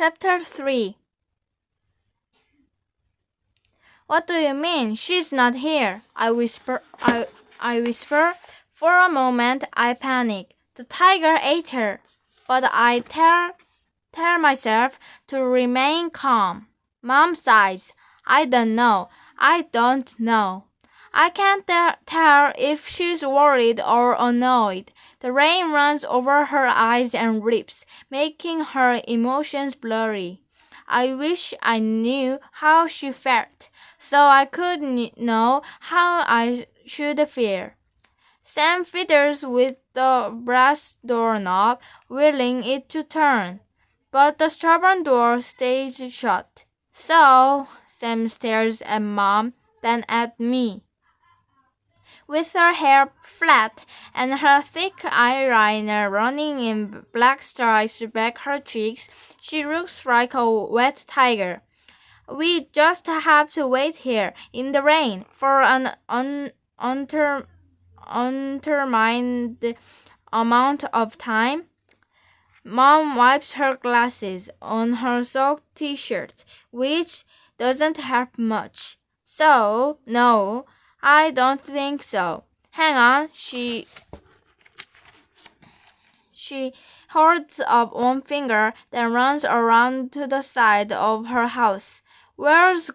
Chapter 3. What do you mean? She's not here, I whisper. For a moment, I panic. The tiger ate her. But I tell myself to remain calm. Mom sighs. I don't know. I can't tell if she's worried or annoyed. The rain runs over her eyes and lips, making her emotions blurry. I wish I knew how she felt, so I could know how I should feel. Sam fiddles with the brass doorknob, willing it to turn, but the stubborn door stays shut. So Sam stares at Mom, then at me. With her hair flat and her thick eyeliner running in black stripes back her cheeks, she looks like a wet tiger. We just have to wait here in the rain for an undetermined amount of time. Mom wipes her glasses on her soaked t-shirt, which doesn't help much. So, no, I don't think so. Hang on, she holds up one finger, then runs around to the side of her house. Where's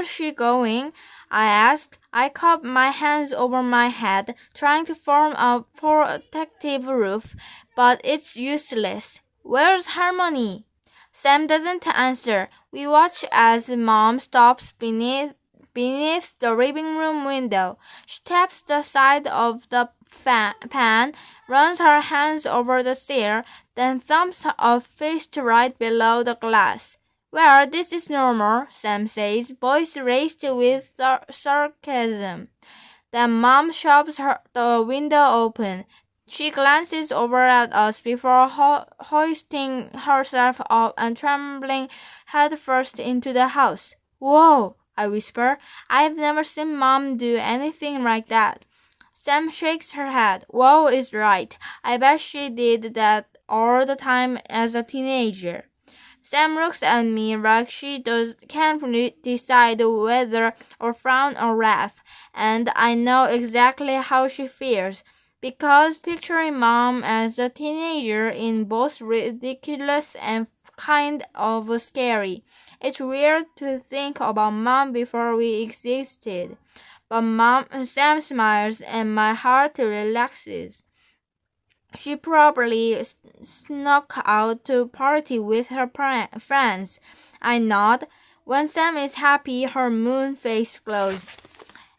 she going? I asked. I cup my hands over my head, trying to form a protective roof, but it's useless. Where's Harmony? Sam doesn't answer. We watch as Mom stops beneath the living room window. She taps the side of the pan, runs her hands over the sill, then thumps a fist right below the glass. Well, this is normal, Sam says, voice raised with sarcasm. Then Mom shoves the window open. She glances over at us before hoisting herself up and trembling headfirst into the house. Whoa! I whisper. I've never seen Mom do anything like that. Sam shakes her head. Whoa is right. I bet she did that all the time as a teenager. Sam looks at me like she can't decide whether to frown or laugh, and I know exactly how she feels, because picturing Mom as a teenager is both ridiculous and kind of scary. It's weird to think about Mom before we existed, but Sam smiles and my heart relaxes. She probably snuck out to party with her friends. I nod. When Sam is happy, her moon face glows,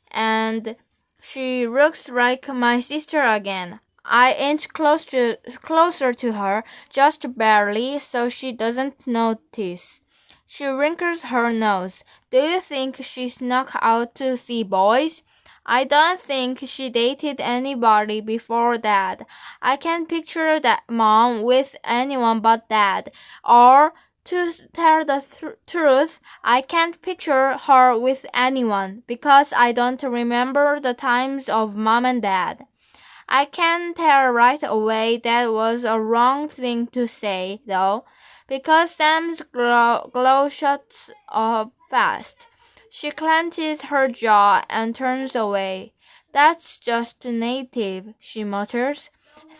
and she looks like my sister again. I inch closer to her, just barely, so she doesn't notice. She wrinkles her nose. Do you think she snuck out to see boys? I don't think she dated anybody before Dad. I can't picture that Mom with anyone but Dad. Or, to tell the truth, I can't picture her with anyone because I don't remember the times of Mom and Dad. I can tell right away that was a wrong thing to say, though, because Sam's glow shuts up fast. She clenches her jaw and turns away. That's just native, she mutters.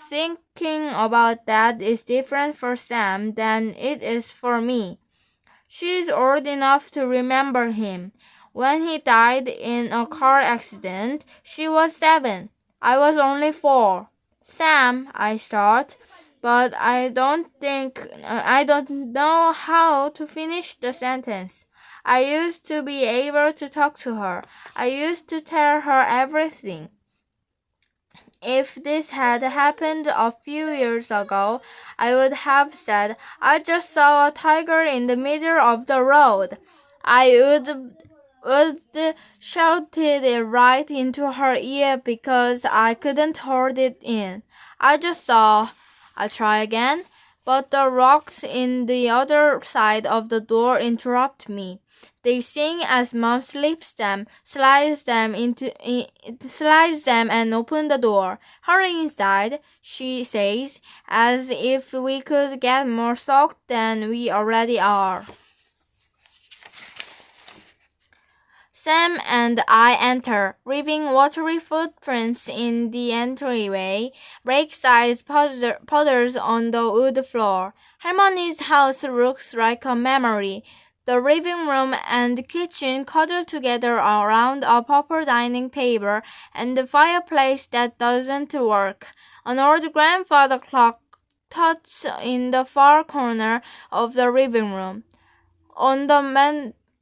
Thinking about that is different for Sam than it is for me. She's old enough to remember him. When he died in a car accident, she was 7. I was only 4. Sam, I start, but I don't know how to finish the sentence. I used to be able to talk to her. I used to tell her everything. If this had happened a few years ago, I would have said, I just saw a tiger in the middle of the road. I would shouted it right into her ear because I couldn't hold it in. I just saw. I try again. but the rocks in the other side of the door interrupt me. They sing as Mom slides them and open the door. Hurry inside, she says, as if we could get more soaked than we already are. Sam and I enter, leaving watery footprints in the entryway, rake-sized puddles on the wood floor. Harmony's house looks like a memory. The living room and kitchen cuddle together around a proper dining table and the fireplace that doesn't work. An old grandfather clock tucks in the far corner of the living room. On the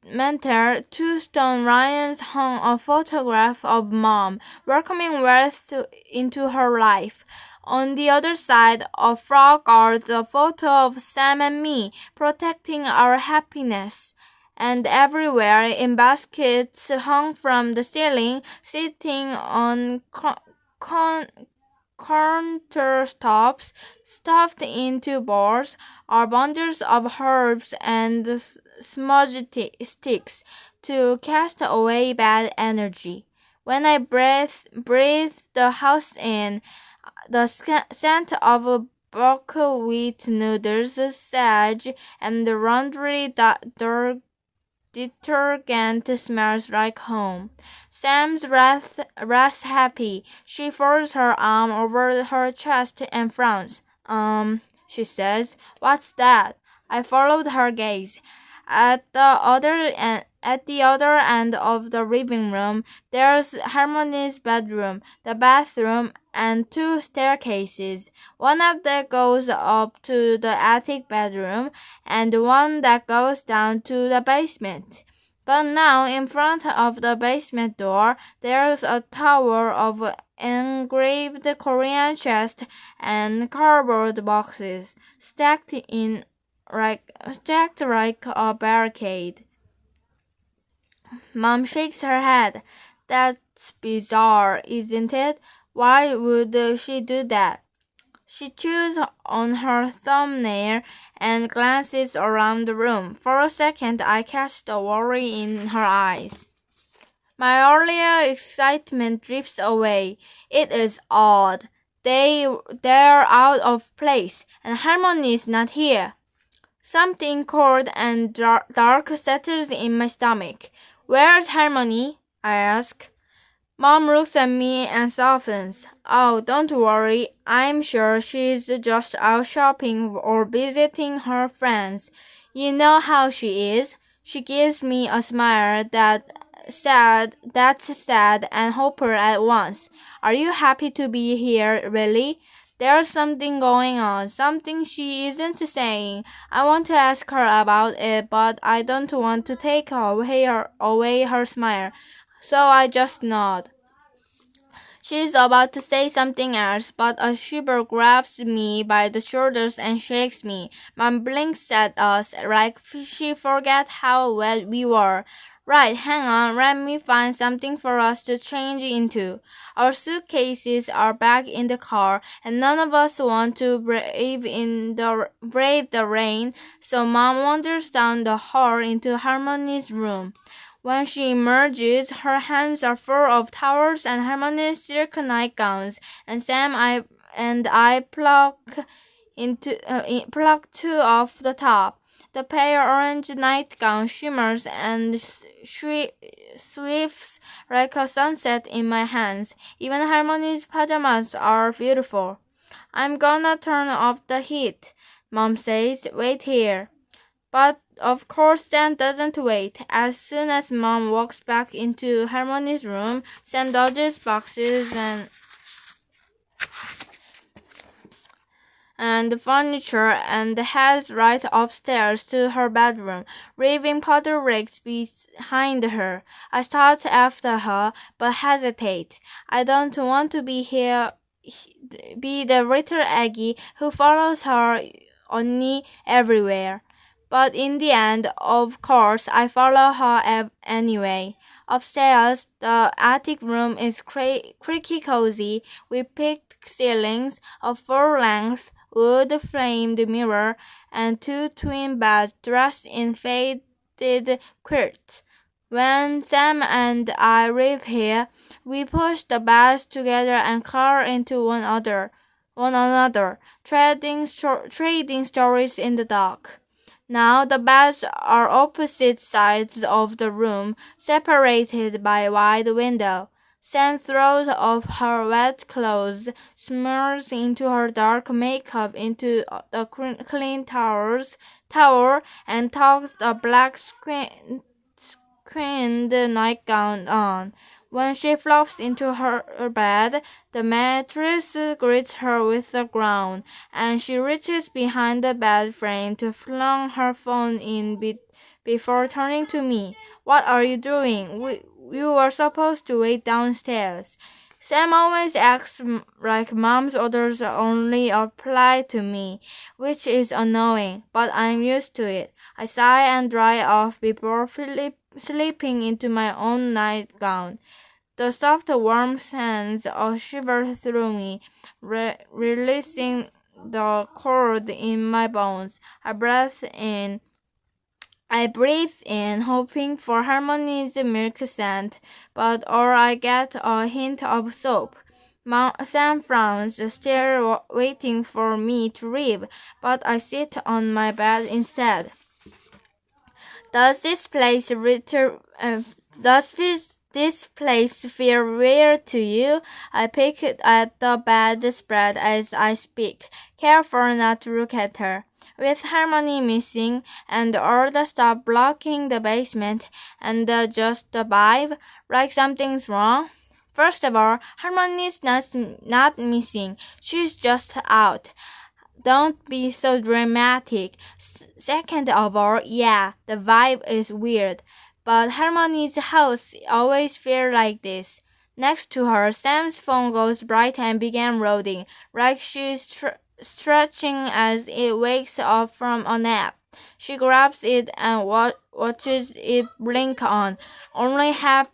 mantel, two stone lions hung a photograph of Mom, welcoming wealth into her life. On the other side, a frog guards a photo of Sam and me, protecting our happiness. And everywhere, in baskets hung from the ceiling, sitting on countertops, stuffed into bowls, are bundles of herbs and smudge sticks to cast away bad energy. When I breathe the house in, the scent of buckwheat noodles, sage, and laundry detergent smells like home. Sam's rests happy. She folds her arm over her chest and frowns. She says, "What's that?" I followed her gaze. At the other end of the living room, there's Harmony's bedroom, the bathroom, and two staircases. One of them goes up to the attic bedroom, and one that goes down to the basement. But now, in front of the basement door, there's a tower of engraved Korean chests and cardboard boxes stacked like a barricade. Mom shakes her head. That's bizarre, isn't it? Why would she do that? She chews on her thumbnail and glances around the room. For a second, I catch the worry in her eyes. My earlier excitement drifts away. It is odd. They're out of place, and Harmony is not here. Something cold and dark settles in my stomach. "Where's Harmony?" I ask. Mom looks at me and softens. "Oh, don't worry. I'm sure she's just out shopping or visiting her friends. You know how she is." She gives me a smile that's sad and hopeful at once. "Are you happy to be here, really?" There's something going on, something she isn't saying. I want to ask her about it, but I don't want to take away her smile, so I just nod. She's about to say something else, but a shiver grabs me by the shoulders and shakes me. Mom blinks at us like she forgot how wet we were. "Right, hang on, let me find something for us to change into." Our suitcases are back in the car, and none of us want to brave the rain, so Mom wanders down the hall into Harmony's room. When she emerges, her hands are full of towels and Harmony's silk nightgowns, and Sam and I pluck two off the top. The pale orange nightgown shimmers and sweeps like a sunset in my hands. Even Harmony's pajamas are beautiful. "I'm gonna turn off the heat," Mom says. "Wait here." But of course Sam doesn't wait. As soon as Mom walks back into Harmony's room, Sam dodges boxes and furniture and heads right upstairs to her bedroom, leaving puddle rakes behind her. I start after her, but hesitate. I don't want to be the little Aggie who follows her Oni everywhere. But in the end, of course, I follow her anyway. Upstairs, the attic room is creaky cozy, with peaked ceilings, a full-length wood-framed mirror, and two twin beds dressed in faded quilts. When Sam and I live here, we push the beds together and curl into one another, trading stories in the dark. Now the beds are opposite sides of the room, separated by a wide window. Sam throws off her wet clothes, smears into her dark makeup into the clean towel, and tucks a black screened nightgown on. When she flops into her bed, the mattress greets her with a groan, and she reaches behind the bed frame to flung her phone in before turning to me. "What are you doing? You were supposed to wait downstairs." Sam always acts like Mom's orders only apply to me, which is annoying, but I'm used to it. I sigh and dry off before slipping into my own nightgown. The soft, warm sands shiver through me, releasing the cold in my bones. I breathe in, hoping for Harmony's milk scent, but or I get a hint of soap. Sam frowns, still waiting for me to leave, but I sit on my bed instead. Does this place feel weird to you? I pick at the bedspread as I speak, careful not to look at her. With Harmony missing and all the stuff blocking the basement and just the vibe, like something's wrong. First of all, Harmony's not missing. She's just out. Don't be so dramatic. Second of all, yeah, the vibe is weird. But Harmony's house always feels like this. Next to her, Sam's phone goes bright and begins rolling, like she's stretching as it wakes up from a nap. She grabs it and watches it blink on, only half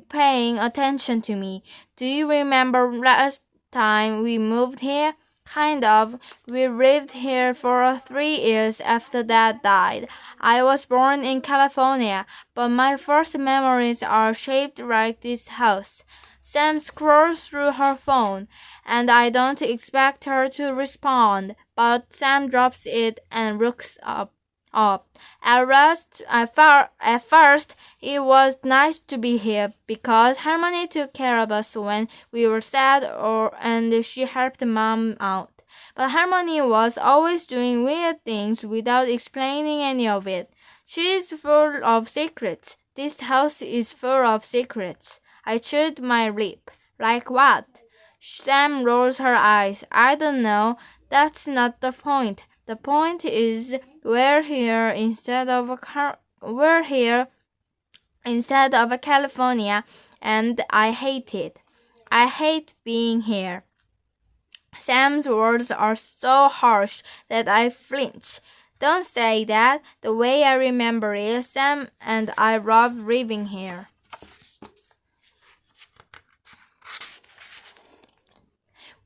paying attention to me. "Do you remember last time we moved here?" "Kind of. We lived here for 3 years after Dad died. I was born in California, but my first memories are shaped like this house." Sam scrolls through her phone, and I don't expect her to respond, but Sam drops it and looks up. At first, it was nice to be here because Harmony took care of us when we were sad and she helped Mom out. But Harmony was always doing weird things without explaining any of it. She's full of secrets. This house is full of secrets. I chewed my lip. "Like what?" Sam rolls her eyes. "I don't know. That's not the point. The point is we're here instead of California, and I hate it. I hate being here." Sam's words are so harsh that I flinch. "Don't say that. The way I remember it, Sam and I love living here."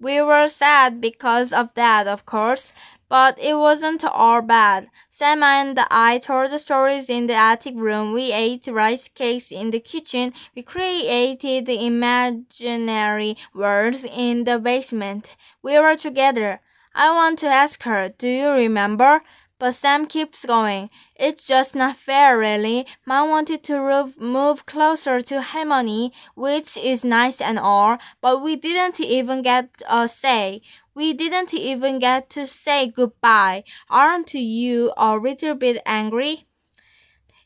We were sad because of that, of course, but it wasn't all bad. Sam and I told stories in the attic room. We ate rice cakes in the kitchen. We created imaginary worlds in the basement. We were together. I want to ask her, "Do you remember?" But Sam keeps going. "It's just not fair, really. Mom wanted to move closer to Harmony, which is nice and all, but we didn't even get a say. We didn't even get to say goodbye. Aren't you a little bit angry?"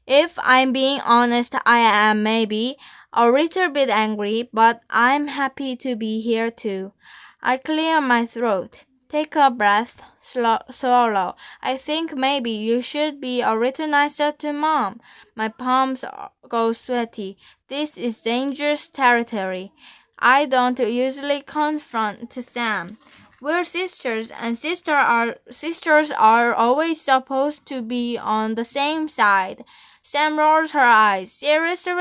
If I'm being honest, I am maybe a little bit angry, but I'm happy to be here too. I clear my throat. Take a breath, swallow. "I think maybe you should be a little nicer to Mom." My palms go sweaty. This is dangerous territory. I don't usually confront Sam. We're sisters, and sisters are always supposed to be on the same side. Sam rolls her eyes. Seriously,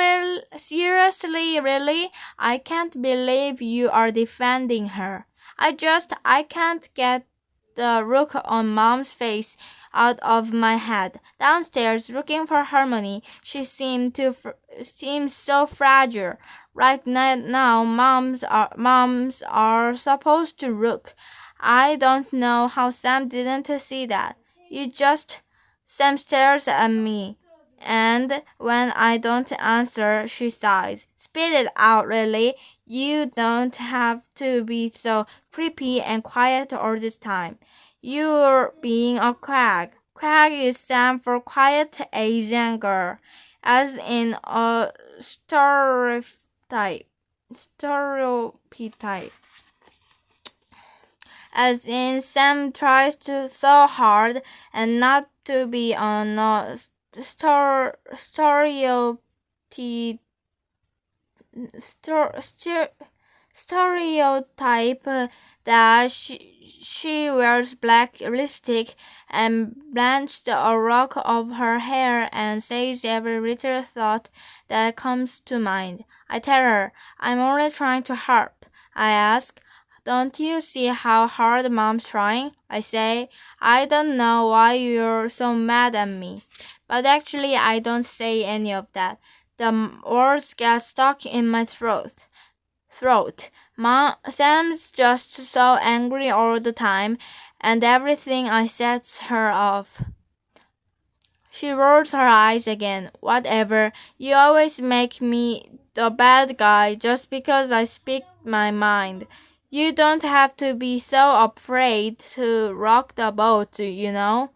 really? I can't believe you are defending her. I can't get the look on Mom's face out of my head. Downstairs, looking for Harmony, she seemed so fragile. Right now, moms are supposed to look. I don't know how Sam didn't see that. Sam stares at me. And when I don't answer, she sighs. Spit it out, Lily. You don't have to be so creepy and quiet all this time. You're being a quag. Quag is Sam for quiet Asian girl, as in a stereotype. Stereotype. As in Sam tries so hard and not to be on a stereotype that she wears black lipstick and blanched a lock of her hair and says every little thought that comes to mind. I tell her, I'm only trying to help. I ask, don't you see how hard Mom's trying? I say, I don't know why you're so mad at me. But actually, I don't say any of that. The words get stuck in my throat. Sam's just so angry all the time, and everything I sets her off. She rolls her eyes again. Whatever, you always make me the bad guy just because I speak my mind. You don't have to be so afraid to rock the boat, you know.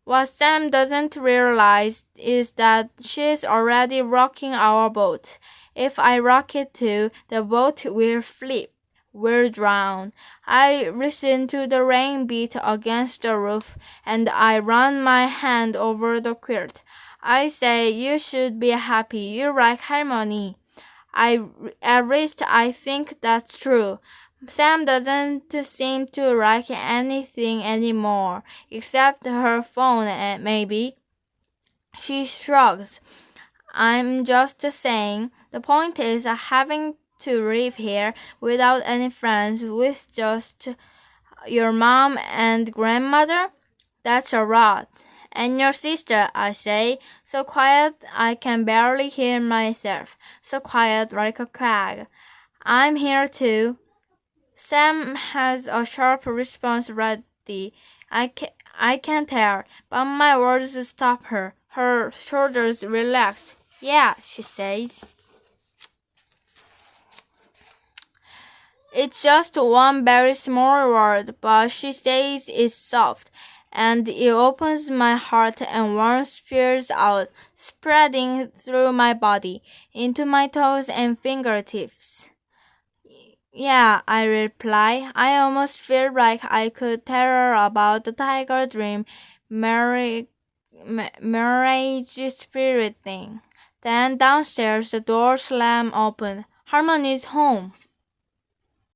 What Sam doesn't realize is that she's already rocking our boat. If I rock it too, the boat will flip. We'll drown. I listen to the rain beat against the roof, and I run my hand over the quilt. I say, you should be happy. You like Harmony. At least I think that's true. Sam doesn't seem to like anything anymore, except her phone, maybe. She shrugs. I'm just saying, the point is having to live here without any friends, with just your mom and grandmother? That's a lot. And your sister, I say, so quiet I can barely hear myself, so quiet like a crag. I'm here too. Sam has a sharp response ready. I can tell, but my words stop her. Her shoulders relax. Yeah, she says. It's just one very small word, but she says it's soft, and it opens my heart and warmth spills out, spreading through my body, into my toes and fingertips. Yeah, I reply. I almost feel like I could tell her about the tiger dream marriage spirit thing. Then downstairs the door slammed open. Harmony's home.